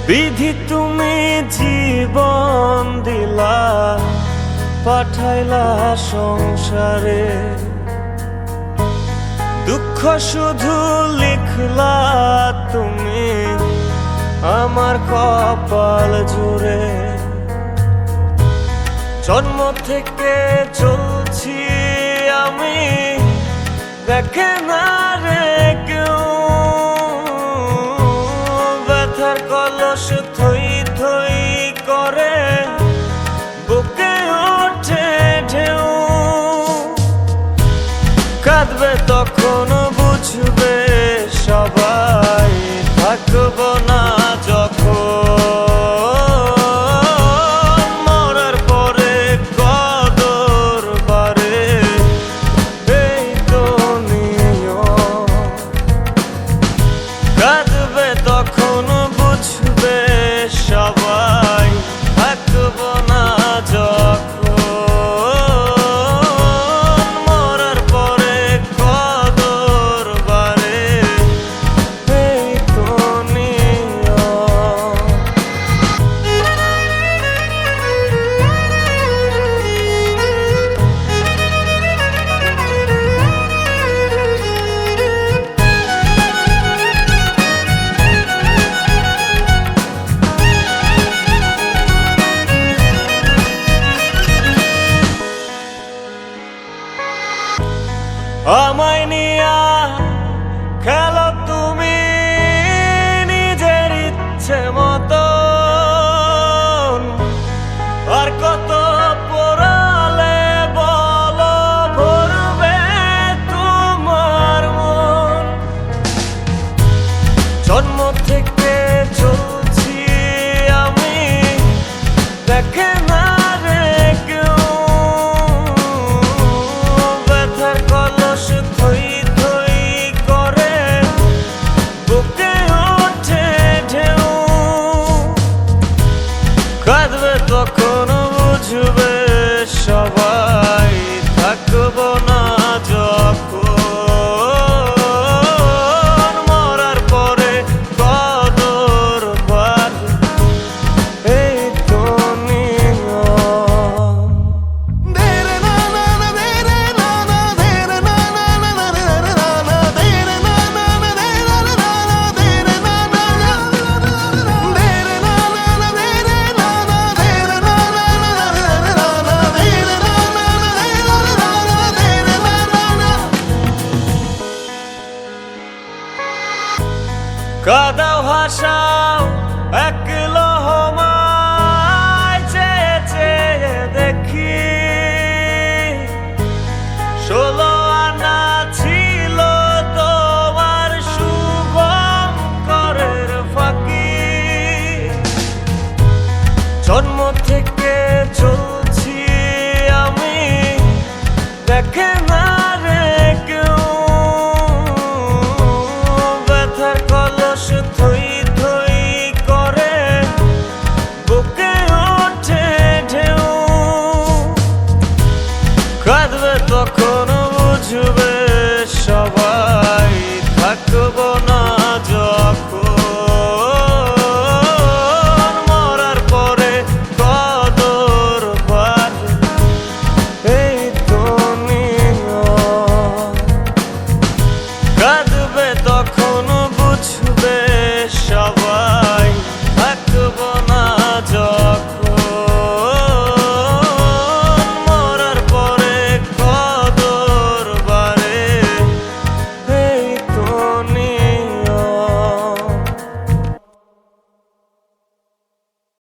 বিধি তুমি জীবন দিলা, পাঠাইলা সংসারে, দুঃখ শুধু লিখলা তুমি আমার কপাল জুড়ে। জন্ম থেকে চলছি আমি, দেখে না রে কেউ, ব্যথার কলস থই থই করে বুকে ওঠে ঢেউ। কাঁদবে তখন বুঝবে সবাই, থাকবো না যখন মরার পরে কদর বাড়ে, এই তো নিয়ম। কাঁদবে তখন বুঝবে সবাই, থাকবো না যখন মরার পরে কদর বাড়ে, এই তো নিয়ম। আমায় নিয়া খেলো তুমি নিজের ইচ্ছে মতন, আর কত পোড়ালে বলো ভরবে তোমার মন। জন্ম থেকে চলছি আমি, দেখে না রে কেউ, ব্যথার কলস থই থই করে বুকে ওঠে ঢেউ। কাঁদবে তখন বুঝবে সবাই, থাকবো না যখন মরার পরে কদর বাড়ে, এই তো নিয়ম। কাদাও হাসাও এক লহমায়, চেয়ে চেয়ে দেখি 16 আনা ছিল তোমার শুভম করের ফাঁকি। জন্ম থেকে চলছি আমি, দেখে না রে কেউ, ব্যথার কলস থই থই করে বুকে ওঠে ঢেউ। কাঁদবে তখন বুঝবে সবাই, থাকবো না